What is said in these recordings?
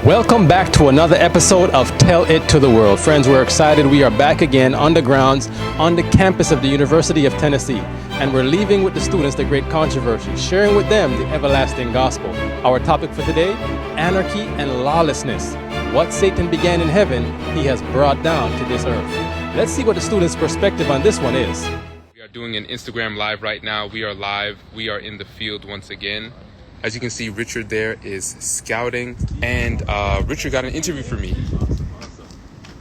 Welcome back to another episode of Tell It to the World. Friends, we're excited. We are back again on the grounds on the campus of the University of Tennessee. And we're leaving with the students the great controversy, sharing with them the everlasting gospel. Our topic for today, anarchy and lawlessness. What Satan began in heaven, he has brought down to this earth. Let's see what the students' perspective on this one is. We are doing an Instagram live right now. We are live. We are in the field once again. As you can see, Richard there is scouting, and Richard got an interview for me.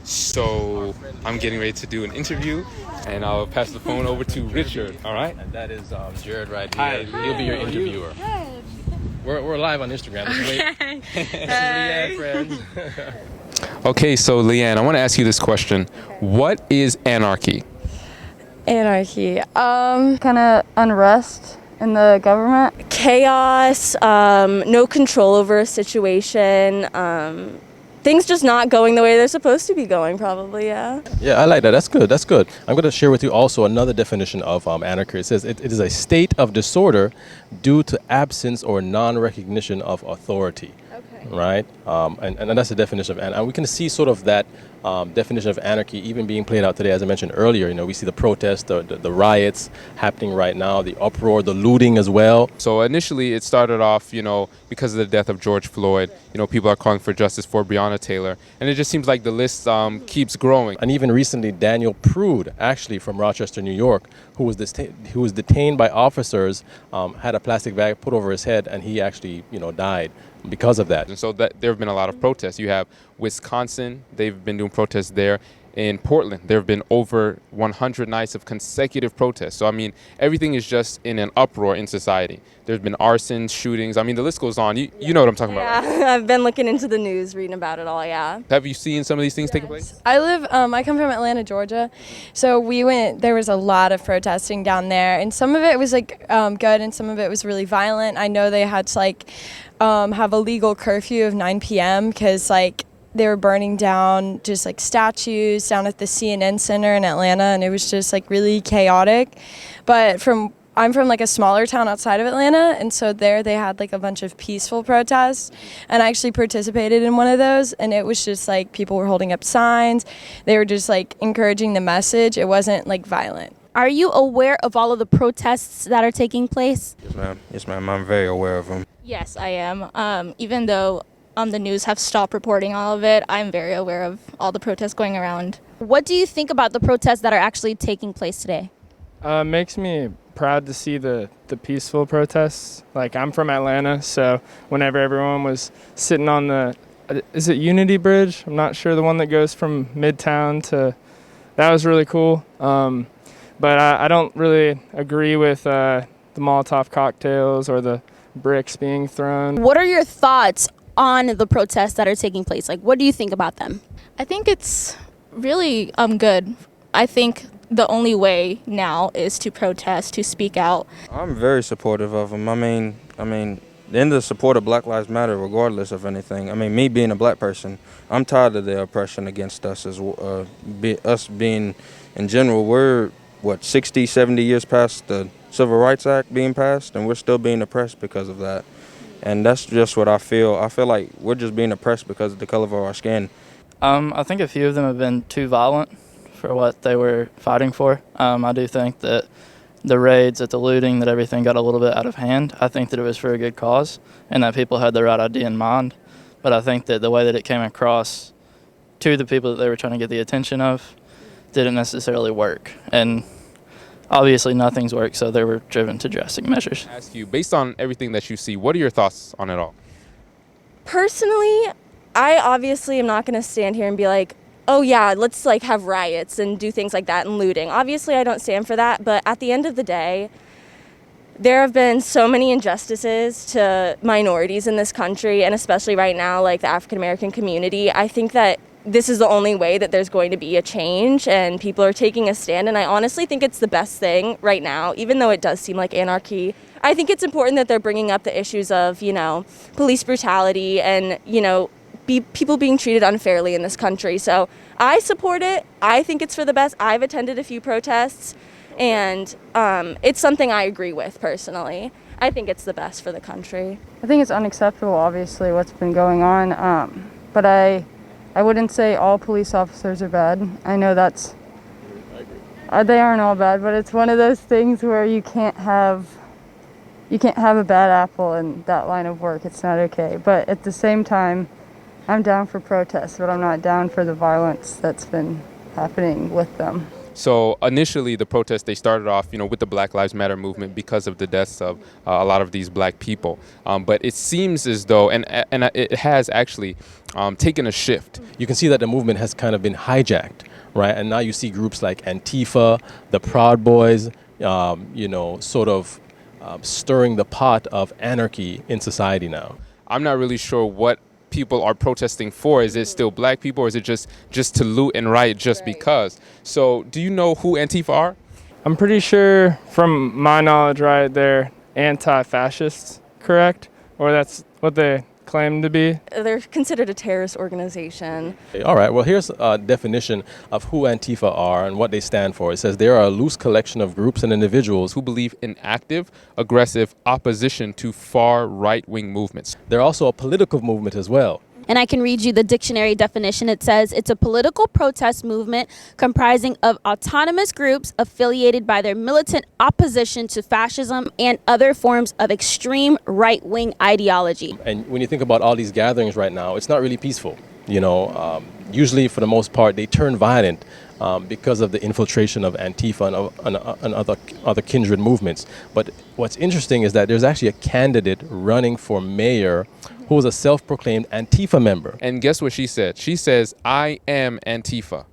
So I'm getting ready to do an interview, and I'll pass the phone over to Richard. All right? And that is Jared right here. Hi. He'll be your interviewer. We're live on Instagram. This is Leanne, friends. Okay, so Leanne, I want to ask you this question. What is anarchy? Anarchy. Kind of unrest in the government. Chaos, no control over a situation, things just not going the way they're supposed to be going, probably, yeah. Yeah, I like that. That's good. I'm going to share with you also another definition of anarchy. It says it is a state of disorder due to absence or non-recognition of authority. Okay. Right? And that's the definition of anarchy. And we can see sort of that definition of anarchy even being played out today, as I mentioned earlier. You know, we see the protests, the riots happening right now, the uproar, the looting as well. So initially it started off, because of the death of George Floyd, people are calling for justice for Breonna Taylor. And it just seems like the list keeps growing. And even recently, Daniel Prude, actually from Rochester, New York, who was detained by officers, had a plastic bag put over his head, and he actually, died because of that. And so there have been a lot of protests. You have Wisconsin, they've been doing protests there. In Portland, there have been over 100 nights of consecutive protests. So, everything is just in an uproar in society. There's been arsons, shootings. The list goes on. You know what I'm talking about. Yeah, I've been looking into the news, reading about it all, yeah. Have you seen some of these things taking place? I come from Atlanta, Georgia. So there was a lot of protesting down there. And some of it was good and some of it was really violent. I know they had to have a legal curfew of 9 p.m. because they were burning down just statues down at the CNN Center in Atlanta, and it was just really chaotic. But I'm from a smaller town outside of Atlanta, and so there they had a bunch of peaceful protests, and I actually participated in one of those, and it was just people were holding up signs. They were just encouraging the message. It wasn't violent. Are you aware of all of the protests that are taking place? Yes, ma'am. I'm very aware of them. Yes, I am. Even though the news have stopped reporting all of it, I'm very aware of all the protests going around. What do you think about the protests that are actually taking place today? Makes me proud to see the peaceful protests. I'm from Atlanta, so whenever everyone was sitting on is it Unity Bridge? I'm not sure, the one that goes from Midtown to, that was really cool. But I don't really agree with the Molotov cocktails or the bricks being thrown. What are your thoughts on the protests that are taking place? What do you think about them? I think it's really good. I think the only way now is to protest, to speak out. I'm very supportive of them. The end of support of Black Lives Matter regardless of anything. Me being a black person, I'm tired of the oppression against us us being, in general, we're 60, 70 years past the Civil Rights Act being passed, and we're still being oppressed because of that. And that's just what I feel. I feel like we're just being oppressed because of the color of our skin. I think a few of them have been too violent for what they were fighting for. I do think that the raids, that the looting, that everything got a little bit out of hand. I think that it was for a good cause and that people had the right idea in mind. But I think that the way that it came across to the people that they were trying to get the attention of didn't necessarily work. And obviously nothing's worked, so they were driven to drastic measures. I ask you, based on everything that you see, what are your thoughts on it all? Personally, I obviously am not going to stand here and be oh yeah, let's have riots and do things like that and looting. Obviously, I don't stand for that, but at the end of the day, there have been so many injustices to minorities in this country, and especially right now, the African American community. I think that this is the only way that there's going to be a change, and people are taking a stand, and I honestly think it's the best thing right now, even though it does seem like anarchy. I think it's important that they're bringing up the issues of, police brutality and, people being treated unfairly in this country. So I support it. I think it's for the best. I've attended a few protests, and it's something I agree with personally. I think it's the best for the country. I think it's unacceptable, obviously, what's been going on. but I wouldn't say all police officers are bad. I know that's, they aren't all bad, but it's one of those things where you can't have a bad apple in that line of work. It's not okay. But at the same time, I'm down for protests, but I'm not down for the violence that's been happening with them. So initially, the protests, they started off, with the Black Lives Matter movement because of the deaths of a lot of these black people. But it seems as though, and it has actually taken a shift. You can see that the movement has kind of been hijacked, right? And now you see groups like Antifa, the Proud Boys, sort of stirring the pot of anarchy in society now. I'm not really sure what people are protesting for. Is it still black people, or is it just to loot and riot just because? So do you know who Antifa are? I'm pretty sure, from my knowledge, right, they're anti-fascists, correct? Or that's what they claim to be? They're considered a terrorist organization. All right, well, here's a definition of who Antifa are and what they stand for. It says they are a loose collection of groups and individuals Who believe in active, aggressive opposition to far right-wing movements. They're also a political movement as well. And I can read you the dictionary definition. It says it's a political protest movement comprising of autonomous groups affiliated by their militant opposition to fascism and other forms of extreme right-wing ideology. And when you think about all these gatherings right now, it's not really peaceful. Usually, for the most part, they turn violent because of the infiltration of Antifa and other kindred movements. But what's interesting is that there's actually a candidate running for mayor who is a self-proclaimed Antifa member. And guess what she said? She says, "I am Antifa."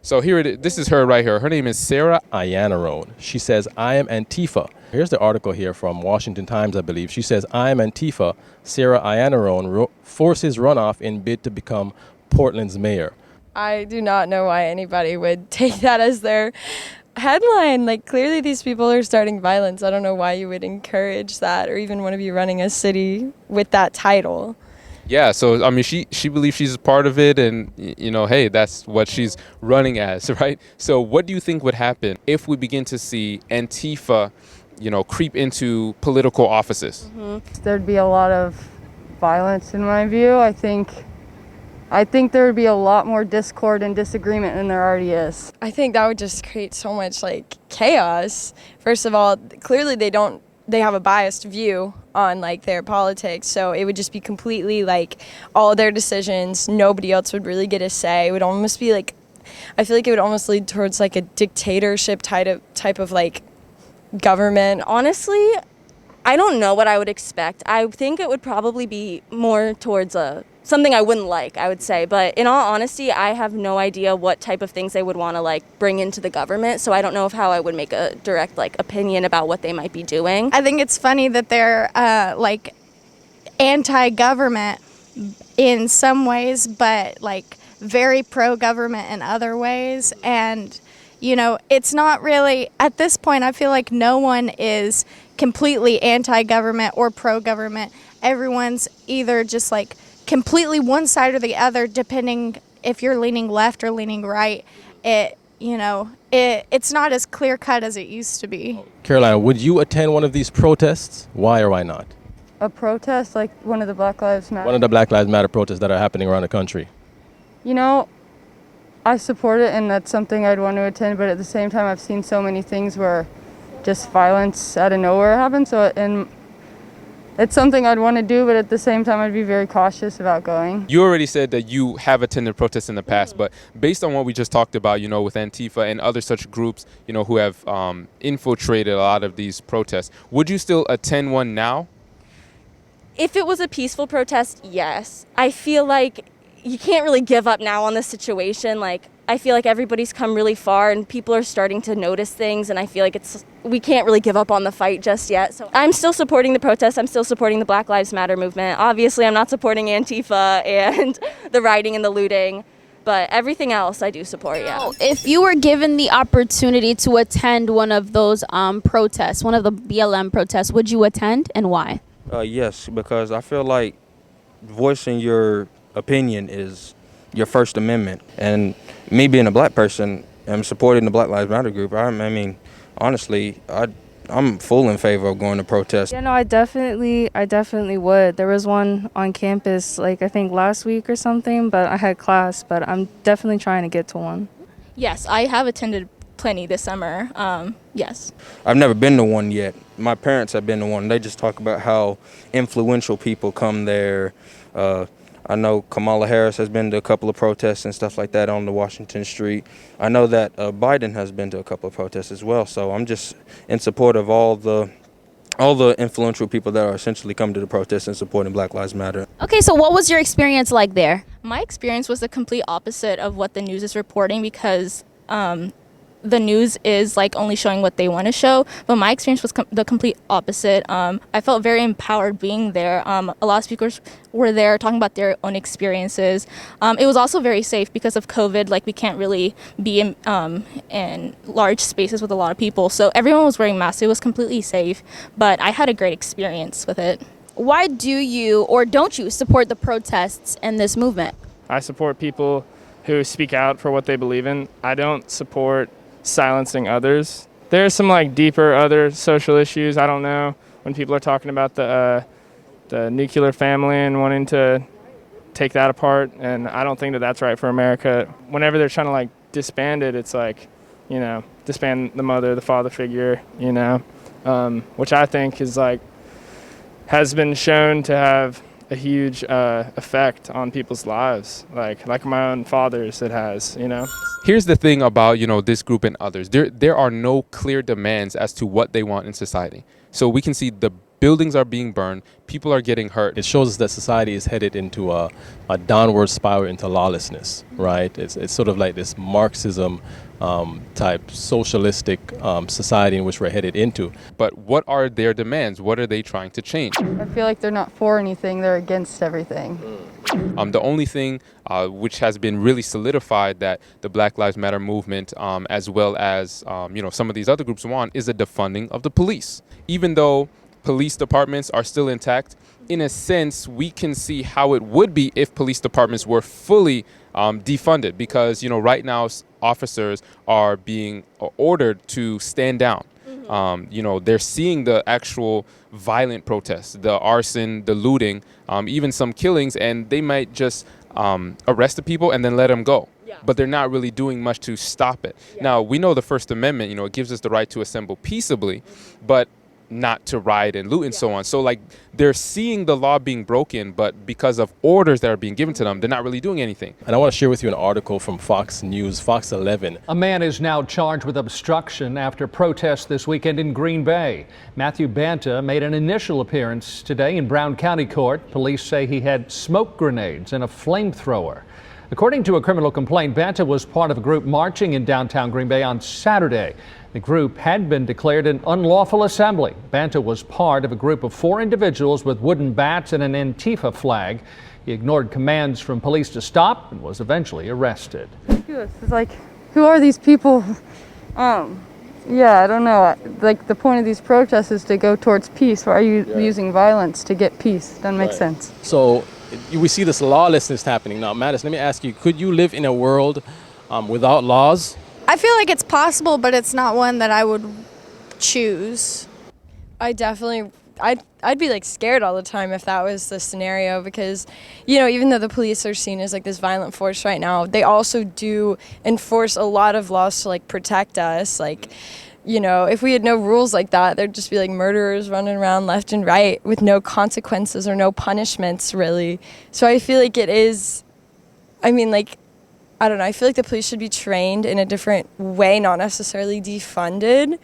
So here it is. This is her right here. Her name is Sarah Iannarone. She says, "I am Antifa." Here's the article here from Washington Times, I believe. She says, "I am Antifa. Sarah Iannarone forces runoff in bid to become Portland's mayor." I do not know why anybody would take that as their headline. Like, clearly these people are starting violence. I don't know why you would encourage that or even want to be running a city with that title. Yeah, so I mean, she believes she's a part of it, and hey, that's what she's running as, right? So what do you think would happen if we begin to see Antifa, creep into political offices? There'd be a lot of violence in my view. I think there would be a lot more discord and disagreement than there already is. I think that would just create so much chaos. First of all, clearly they have a biased view on their politics, so it would just be completely all their decisions. Nobody else would really get a say. It would almost be I feel like it would almost lead towards a dictatorship type of government. Honestly, I don't know what I would expect. I think it would probably be more towards something I wouldn't like, I would say. But in all honesty, I have no idea what type of things they would want to bring into the government. So I don't know how I would make a direct opinion about what they might be doing. I think it's funny that they're anti-government in some ways, but very pro-government in other ways. And it's not really, at this point, I feel like no one is completely anti-government or pro-government. Everyone's either just completely one side or the other, depending if you're leaning left or leaning right. It's not as clear cut as it used to be. Caroline, would you attend one of these protests? Why or why not? A protest like one of the Black Lives Matter? One of the Black Lives Matter protests that are happening around the country. I support it, and that's something I'd want to attend, but at the same time, I've seen so many things where just violence out of nowhere happens, and it's something I'd want to do, but at the same time, I'd be very cautious about going. You already said that you have attended protests in the past, but based on what we just talked about, with Antifa and other such groups, who have infiltrated a lot of these protests, would you still attend one now? If it was a peaceful protest, yes. I feel like you can't really give up now on the situation. I feel like everybody's come really far and people are starting to notice things, and I feel like we can't really give up on the fight just yet. So I'm still supporting the protests. I'm still supporting the Black Lives Matter movement. Obviously, I'm not supporting Antifa and the rioting and the looting, but everything else I do support, yeah. If you were given the opportunity to attend one of those protests, one of the BLM protests, would you attend, and why? Yes, because I feel like voicing your opinion is your First Amendment, and me being a black person, I'm supporting the Black Lives Matter group. I mean, honestly, I'm full in favor of going to protest. Yeah, no, I definitely would. There was one on campus, like I think last week or something, but I had class, but I'm definitely trying to get to one. Yes, I have attended plenty this summer. Yes. I've never been to one yet. My parents have been to one. They just talk about how influential people come there. I know Kamala Harris has been to a couple of protests and stuff like that on the Washington Street. I know that Biden has been to a couple of protests as well. So I'm just in support of all the influential people that are essentially coming to the protests and supporting Black Lives Matter. Okay, so what was your experience like there? My experience was the complete opposite of what the news is reporting because the news is like only showing what they want to show, but my experience was the complete opposite. I felt very empowered being there. A lot of speakers were there talking about their own experiences. It was also very safe because of COVID. Like we can't really be in large spaces with a lot of people, so everyone was wearing masks. It was completely safe, but I had a great experience with it. Why do you or don't you support the protests and this movement? I support people who speak out for what they believe in. I don't support silencing others. There are some like deeper other social issues. I don't know, when people are talking about the nuclear family and wanting to take that apart, and I don't think that that's right for America. Whenever they're trying to like disband it, it's like, you know, disband the mother, the father figure, you know, which I think is like has been shown to have a huge effect on people's lives, like my own father's it has, you know. Here's the thing about, you know, this group and others. There are no clear demands as to what they want in society. So we can see the buildings are being burned, people are getting hurt. It shows us that society is headed into a downward spiral into lawlessness, right? It's sort of like this Marxism type socialistic society in which we're headed into. But what are their demands? What are they trying to change? I feel like they're not for anything, they're against everything. The only thing which has been really solidified that the Black Lives Matter movement, as well as you know, some of these other groups want, is a defunding of the police. Even though police departments are still intact, in a sense, we can see how it would be if police departments were fully defunded, because, you know, right now officers are being ordered to stand down. You know, they're seeing the actual violent protests, the arson, the looting, even some killings, and they might just arrest the people and then let them go. But they're not really doing much to stop it. Now, we know the First Amendment, you know, it gives us the right to assemble peaceably, but not to riot and loot and so on. So like they're seeing the law being broken, but because of orders that are being given to them, they're not really doing anything. And I want to share with you an article from Fox News, Fox 11. A man is now charged with obstruction after protests this weekend in Green Bay. Matthew Banta made an initial appearance today in Brown County Court. Police say he had smoke grenades and a flamethrower. According to a criminal complaint, Banta was part of a group marching in downtown Green Bay on Saturday. The group had been declared an unlawful assembly. Banta was part of a group of 4 individuals with wooden bats and an Antifa flag. He ignored commands from police to stop and was eventually arrested. It's like, who are these people? Yeah, I don't know. Like, the point of these protests is to go towards peace. Why are you using violence to get peace? Doesn't make sense. So we see this lawlessness happening. Now, Mattis, let me ask you, could you live in a world without laws? I feel like it's possible, but it's not one that I would choose. I'd be like scared all the time if that was the scenario, because, you know, even though the police are seen as like this violent force right now, they also do enforce a lot of laws to like protect us. Like, you know, if we had no rules like that, there'd just be like murderers running around left and right with no consequences or no punishments, really. So I feel like it is, I mean, like, I don't know, I feel like the police should be trained in a different way, not necessarily defunded.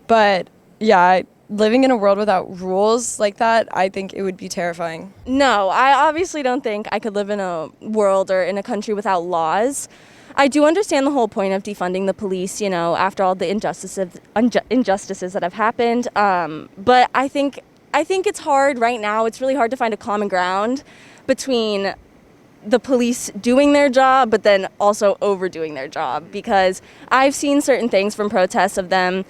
But yeah, living in a world without rules like that, I think it would be terrifying. No, I obviously don't think I could live in a world or in a country without laws. I do understand the whole point of defunding the police, you know, after all the injustices that have happened. But I think it's hard right now. It's really hard to find a common ground between the police doing their job, but then also overdoing their job, because I've seen certain things from protests of them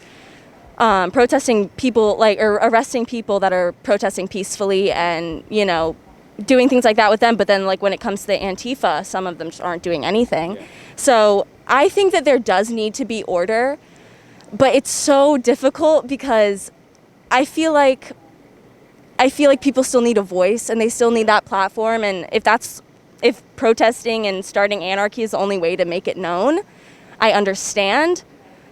protesting people, like, or arresting people that are protesting peacefully and, you know, doing things like that with them. But then, like, when it comes to the Antifa, some of them just aren't doing anything. So I think that there does need to be order, but it's so difficult because I feel like people still need a voice and they still need that platform. And if protesting and starting anarchy is the only way to make it known, I understand.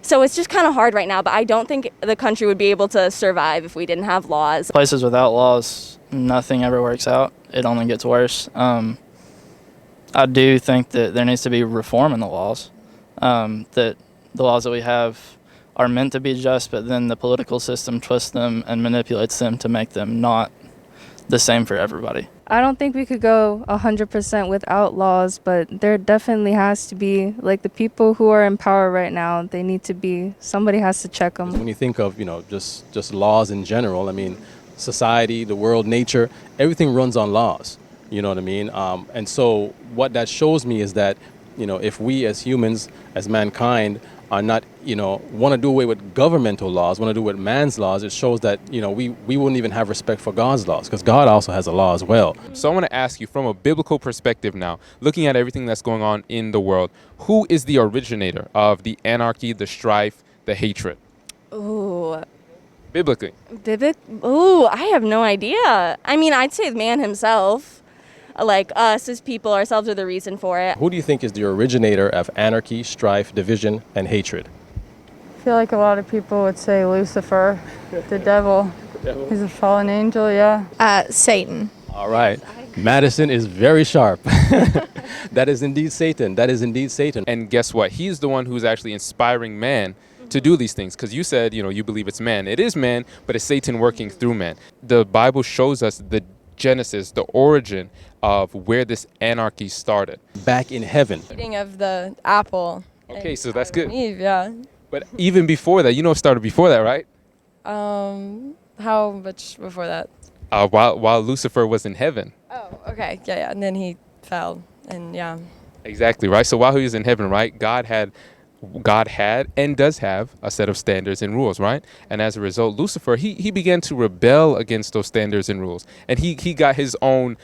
So it's just kind of hard right now, but I don't think the country would be able to survive if we didn't have laws. Places without laws, nothing ever works out. It only gets worse. I do think that there needs to be reform in the laws, that the laws that we have are meant to be just, but then the political system twists them and manipulates them to make them not the same for everybody. I don't think we could go 100% without laws, but there definitely has to be, like, the people who are in power right now, they need to be, somebody has to check them. When you think of, just laws in general, I mean, society, the world, nature, everything runs on laws. You know what I mean? And so what that shows me is that, if we as humans, as mankind, are not, want to do away with governmental laws, want to do with man's laws, it shows that, we wouldn't even have respect for God's laws, because God also has a law as well. So I want to ask you, from a biblical perspective now, looking at everything that's going on in the world, who is the originator of the anarchy, the strife, the hatred? Ooh. Biblically. Ooh, I have no idea. I mean, I'd say the man himself. Like us as people, ourselves are the reason for it. Who do you think is the originator of anarchy, strife, division, and hatred? I feel like a lot of people would say Lucifer, the devil. He's a fallen angel, yeah. Satan. All right. Madison is very sharp. That is indeed Satan. That is indeed Satan. And guess what? He's the one who's actually inspiring man to do these things. Because you said, you believe it's man. It is man, but it's Satan working through man. The Bible shows us the genesis, the origin of where this anarchy started. Back in heaven. Eating of the apple. Okay, so that's good. Eve, yeah. But even before that, it started before that, right? How much before that? While Lucifer was in heaven. Oh, okay. Yeah. And then he fell, and yeah. Exactly, right? So while he was in heaven, right, God had and does have a set of standards and rules, right? And as a result, Lucifer, he began to rebel against those standards and rules. And he got his own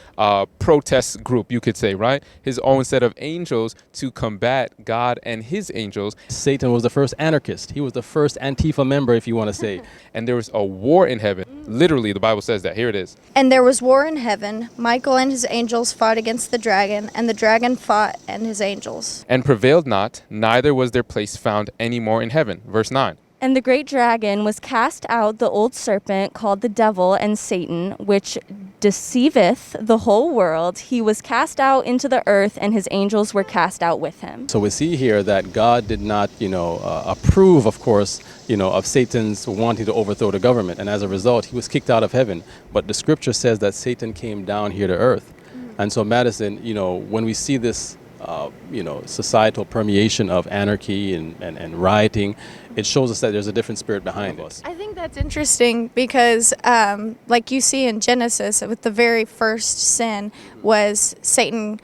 protest group, you could say, right? His own set of angels to combat God and his angels. Satan was the first anarchist. He was the first Antifa member, if you want to say. And there was a war in heaven. Literally, the Bible says that. Here it is. And there was war in heaven. Michael and his angels fought against the dragon, and the dragon fought and his angels. And prevailed not, neither was their place found any more in heaven. Verse 9. And the great dragon was cast out, the old serpent called the devil and Satan, which deceiveth the whole world. He was cast out into the earth, and his angels were cast out with him. So we see here that God did not, approve, of course, of Satan's wanting to overthrow the government. And as a result, he was kicked out of heaven. But the scripture says that Satan came down here to earth. And so, Madison, when we see this, societal permeation of anarchy and rioting, it shows us that there's a different spirit behind us. I think that's interesting because, like you see in Genesis, with the very first sin was Satan.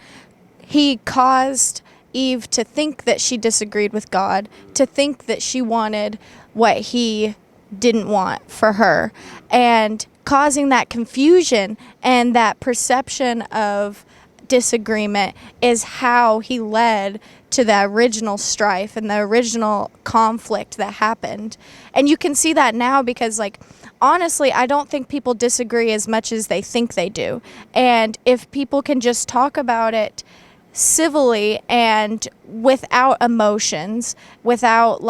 He caused Eve to think that she disagreed with God, to think that she wanted what he didn't want for her, and causing that confusion and that perception of disagreement is how he led to the original strife and the original conflict that happened. And you can see that now because, honestly, I don't think people disagree as much as they think they do. And if people can just talk about it civilly and without emotions, without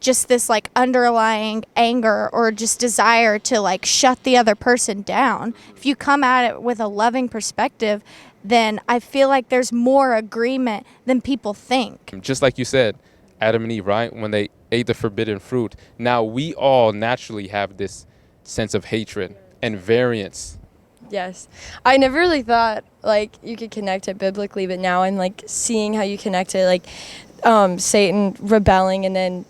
just this underlying anger or just desire to shut the other person down. If you come at it with a loving perspective, then I feel like there's more agreement than people think. Just like you said, Adam and Eve, right? When they ate the forbidden fruit, now we all naturally have this sense of hatred and variance. Yes. I never really thought you could connect it biblically, but now I'm seeing how you connect it, Satan rebelling and then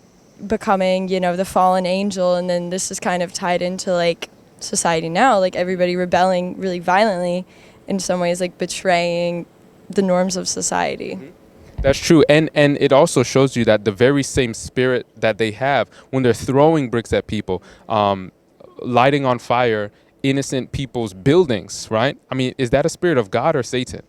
becoming, the fallen angel, and then this is kind of tied into society now, everybody rebelling really violently in some ways, betraying the norms of society. Mm-hmm. That's true, and it also shows you that the very same spirit that they have when they're throwing bricks at people, lighting on fire innocent people's buildings, right? I mean, is that a spirit of God or Satan?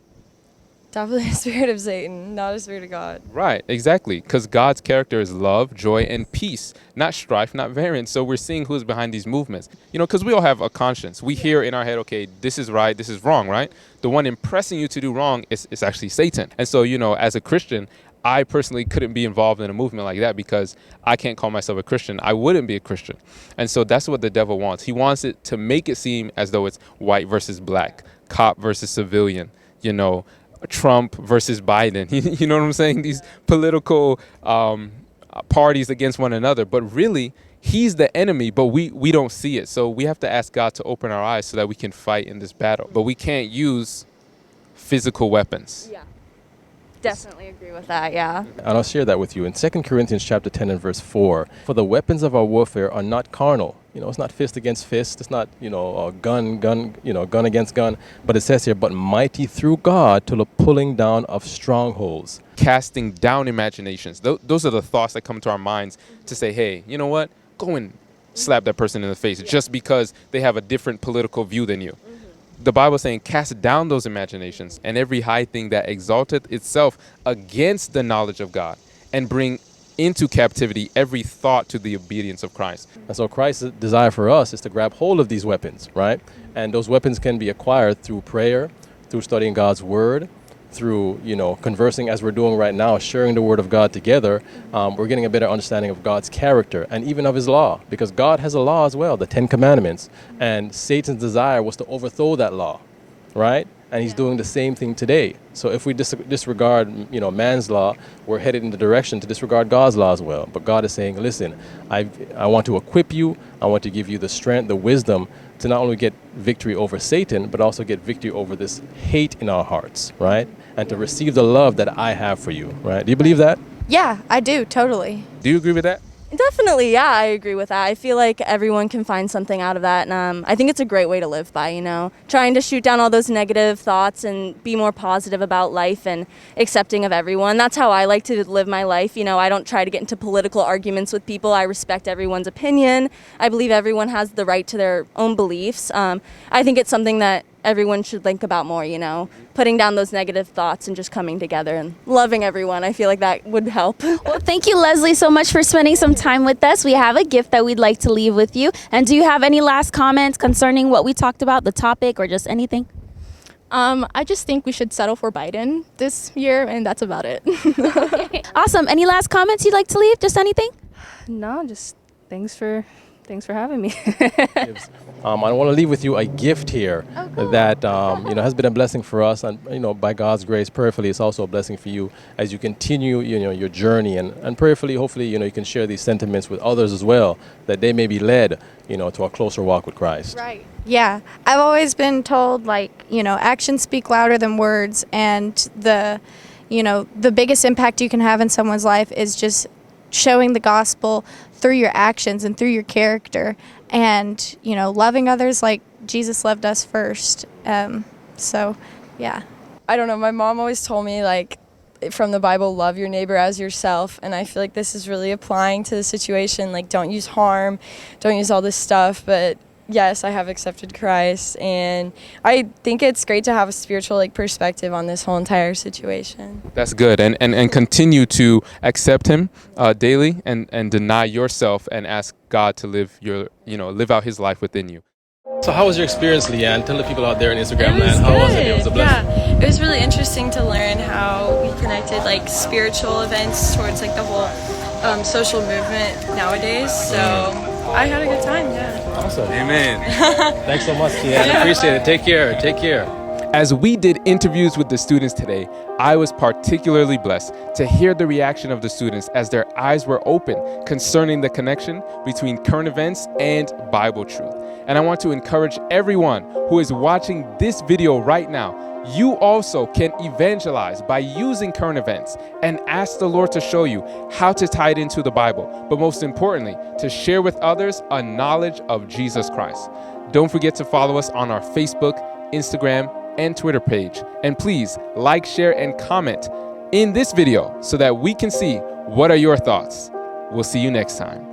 Definitely a spirit of Satan, not a spirit of God. Right, exactly. Because God's character is love, joy, and peace, not strife, not variance. So we're seeing who's behind these movements. You know, because we all have a conscience. We hear in our head, okay, this is right, this is wrong, right? The one impressing you to do wrong is actually Satan. And so, you know, as a Christian, I personally couldn't be involved in a movement like that because I can't call myself a Christian. I wouldn't be a Christian. And so that's what the devil wants. He wants it to make it seem as though it's white versus black, cop versus civilian, you know, Trump versus Biden. You know what I'm saying? These political parties against one another. But really, he's the enemy, but we don't see it. So we have to ask God to open our eyes so that we can fight in this battle. But we can't use physical weapons. Yeah. Definitely agree with that, yeah. And I'll share that with you. In 2 Corinthians chapter 10 and verse 4, for the weapons of our warfare are not carnal. You know, it's not fist against fist. It's not, you know, gun against gun. But it says here, but mighty through God to the pulling down of strongholds. Casting down imaginations. Those are the thoughts that come to our minds to say, hey, you know what? Go and slap that person in the face just because they have a different political view than you. The Bible is saying, cast down those imaginations and every high thing that exalteth itself against the knowledge of God, and bring into captivity every thought to the obedience of Christ. And so Christ's desire for us is to grab hold of these weapons, right? And those weapons can be acquired through prayer, through studying God's word, through, you know, conversing as we're doing right now, sharing the word of God together. We're getting a better understanding of God's character and even of his law, because God has a law as well, the 10 Commandments. And Satan's desire was to overthrow that law, right? And he's doing the same thing today. So if we disregard, you know, man's law, we're headed in the direction to disregard God's law as well. But God is saying, listen, I want to equip you. I want to give you the strength, the wisdom to not only get victory over Satan, but also get victory over this hate in our hearts, right? And to receive the love that I have for you, right? Do you believe that? Yeah, I do, totally. Do you agree with that? Definitely, yeah, I agree with that. I feel like everyone can find something out of that, and I think it's a great way to live by, you know, trying to shoot down all those negative thoughts and be more positive about life and accepting of everyone. That's how I like to live my life. You know, I don't try to get into political arguments with people. I respect everyone's opinion. I believe everyone has the right to their own beliefs. I think it's something that everyone should think about more, you know, putting down those negative thoughts and just coming together and loving everyone. I feel like that would help. Well, thank you, Leslie, so much for spending some time with us. We have a gift that we'd like to leave with you. And do you have any last comments concerning what we talked about, the topic, or just anything? I just think we should settle for Biden this year, and that's about it. Okay. Awesome. Any last comments you'd like to leave? Just anything? No, just thanks for having me. I want to leave with you a gift here that you know, has been a blessing for us, and you know, by God's grace, prayerfully, it's also a blessing for you as you continue, you know, your journey, and prayerfully, hopefully, you know, you can share these sentiments with others as well, that they may be led, you know, to a closer walk with Christ. Right. Yeah, I've always been told, like, you know, actions speak louder than words, and the biggest impact you can have in someone's life is just showing the gospel through your actions and through your character, and, you know, loving others like Jesus loved us first. So, yeah. I don't know, my mom always told me, like, from the Bible, love your neighbor as yourself, and I feel like this is really applying to the situation. Like, don't use harm, don't use all this stuff, but yes, I have accepted Christ, and I think it's great to have a spiritual, like, perspective on this whole entire situation. That's good. And continue to accept him daily, and deny yourself and ask God to live out his life within you. So how was your experience, Leanne? Tell the people out there in Instagram It was land, how was good. it? It was a blessing. Yeah, it was really interesting to learn how we connected, like, spiritual events towards, like, the whole social movement nowadays. So I had a good time, yeah. Awesome. Amen. Thanks so much, Leanne. Appreciate it. Take care. Take care. As we did interviews with the students today, I was particularly blessed to hear the reaction of the students as their eyes were open concerning the connection between current events and Bible truth. And I want to encourage everyone who is watching this video right now, you also can evangelize by using current events and ask the Lord to show you how to tie it into the Bible, but most importantly, to share with others a knowledge of Jesus Christ. Don't forget to follow us on our Facebook, Instagram, and Twitter page. And please like, share, and comment in this video so that we can see what are your thoughts. We'll see you next time.